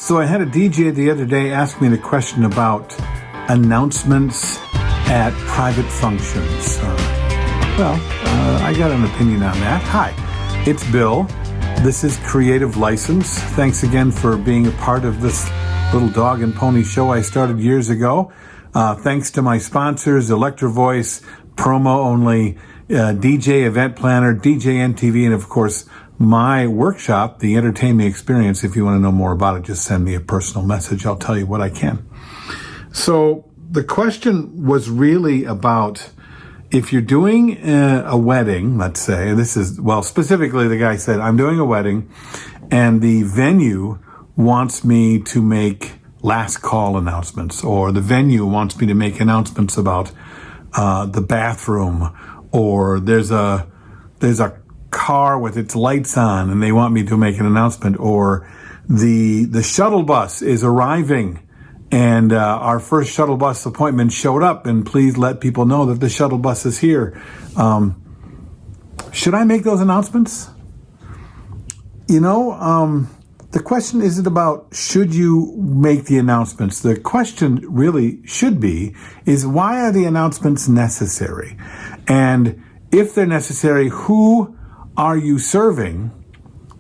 So I had a DJ the other day ask me the question about announcements at private functions. I got an opinion on that. Hi, it's Bill. This is Creative License. Thanks again for being a part of this little dog and pony show I started years ago. Thanks to my sponsors, Electro Voice, Promo Only, DJ Event Planner, DJNTV, and of course, my workshop, the Entertain Me Experience. If you want to know more about it, just send me a personal message. I'll tell you what I can. So the question was really about if you're doing a wedding, let's say, specifically the guy said, I'm doing a wedding and the venue wants me to make last call announcements, or the venue wants me to make announcements about the bathroom, or there's a car with its lights on and they want me to make an announcement, or the shuttle bus is arriving and our first shuttle bus appointment showed up and please let people know that the shuttle bus is here. Should I make those announcements? The question isn't about should you make the announcements. The question really should be is why are the announcements necessary? And if they're necessary, who are you serving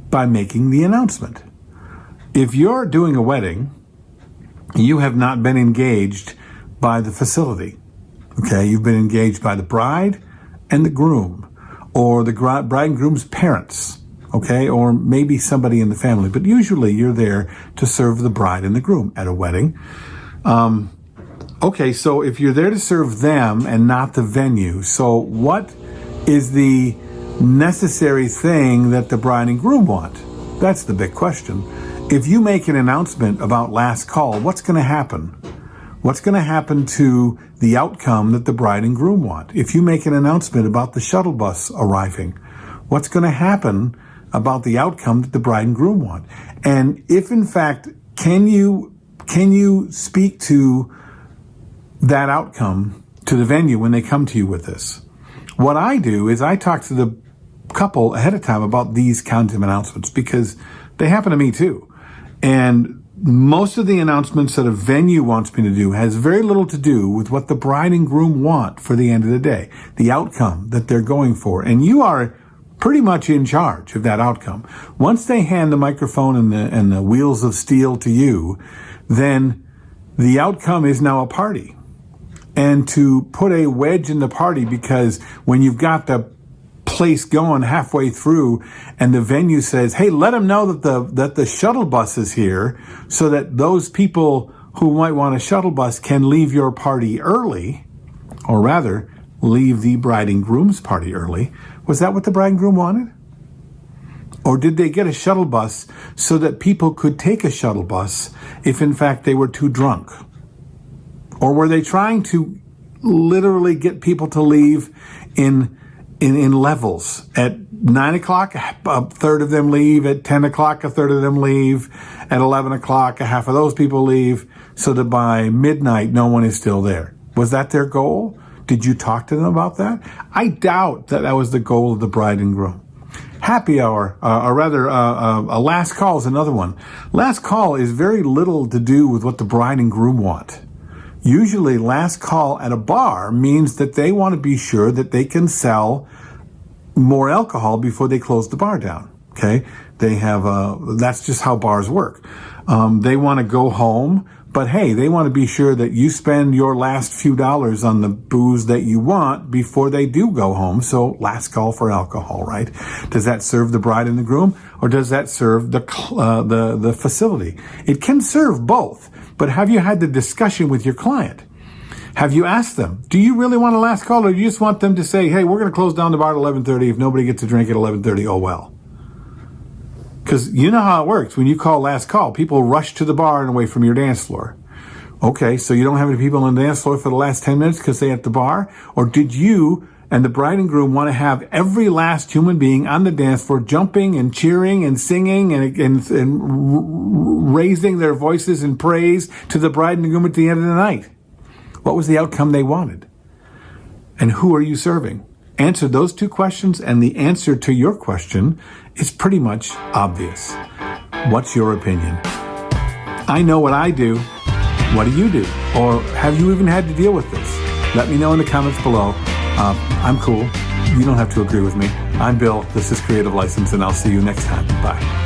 by making the announcement? If you're doing a wedding, you have not been engaged by the facility. Okay, you've been engaged by the bride and the groom, or the bride and groom's parents, okay, or maybe somebody in the family. But usually you're there to serve the bride and the groom at a wedding. Okay, so if you're there to serve them and not the venue, so what is the necessary thing that the bride and groom want? That's the big question. If you make an announcement about last call, what's going to happen? What's going to happen to the outcome that the bride and groom want? If you make an announcement about the shuttle bus arriving, what's going to happen about the outcome that the bride and groom want? And if in fact, can you speak to that outcome to the venue when they come to you with this? What I do is I talk to the couple ahead of time about these kinds of announcements because they happen to me too. And most of the announcements that a venue wants me to do has very little to do with what the bride and groom want for the end of the day, the outcome that they're going for. And you are pretty much in charge of that outcome. Once they hand the microphone and the wheels of steel to you, then the outcome is now a party. And to put a wedge in the party, because when you've got the place going halfway through and the venue says, hey, let them know that the shuttle bus is here so that those people who might want a shuttle bus can leave your party early, or rather leave the bride and groom's party early. Was that what the bride and groom wanted? Or did they get a shuttle bus so that people could take a shuttle bus if in fact they were too drunk? Or were they trying to literally get people to leave in levels? At 9 o'clock, a third of them leave. At 10 o'clock, a third of them leave. At 11 o'clock, a half of those people leave, so that by midnight, no one is still there. Was that their goal? Did you talk to them about that? I doubt that was the goal of the bride and groom. Happy hour, a last call is another one. Last call is very little to do with what the bride and groom want. Usually last call at a bar means that they want to be sure that they can sell more alcohol before they close the bar down. Okay. They have, that's just how bars work. They want to go home, but hey, they want to be sure that you spend your last few dollars on the booze that you want before they do go home. So last call for alcohol, right? Does that serve the bride and the groom, or does that serve the facility? It can serve both. But have you had the discussion with your client? Have you asked them, do you really want a last call, or do you just want them to say, hey, we're going to close down the bar at 11:30. If nobody gets a drink at 11:30, oh well. Because you know how it works. When you call last call, people rush to the bar and away from your dance floor. Okay, so you don't have any people on the dance floor for the last 10 minutes because they're at the bar? Or did you and the bride and groom want to have every last human being on the dance floor jumping and cheering and singing and raising their voices in praise to the bride and groom at the end of the night? What was the outcome they wanted? And who are you serving? Answer those two questions, and the answer to your question is pretty much obvious. What's your opinion? I know what I do. What do you do? Or have you even had to deal with this? Let me know in the comments below. I'm cool. You don't have to agree with me. I'm Bill. This is Creative License, and I'll see you next time. Bye.